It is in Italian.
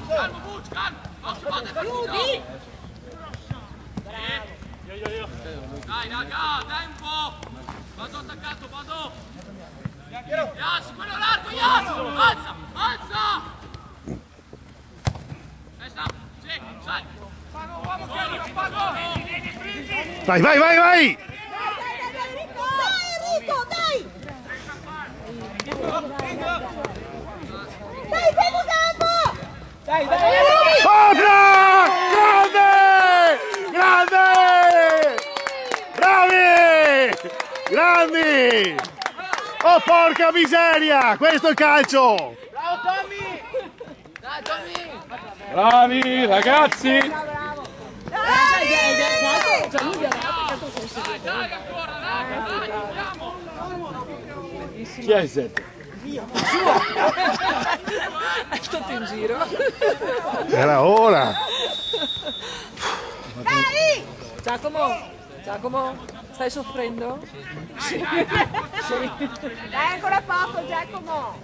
Calmo, Bucci, calmo! Occhio, vado, chiudi! Dai, raga, dai un po'! Vado attaccato, vado! Yas, quello largo, Yas! Alza, alza! Testa, sì, sai! Vai, vai, vai, vai! Enrico, dai! Dai, fai un campo! Dai, dai! Opera! Grande! Grande! Bravi! Grandi! Oh porca miseria! Questo è il calcio! Bravo Tommy! Dai, Tommy! Bravi ragazzi! Dai, ancora, dai, andiamo! Chi è il 7? È tutto in giro. Era ora! Dai! Giacomo, stai soffrendo? Sì. Dai, ancora poco, Giacomo!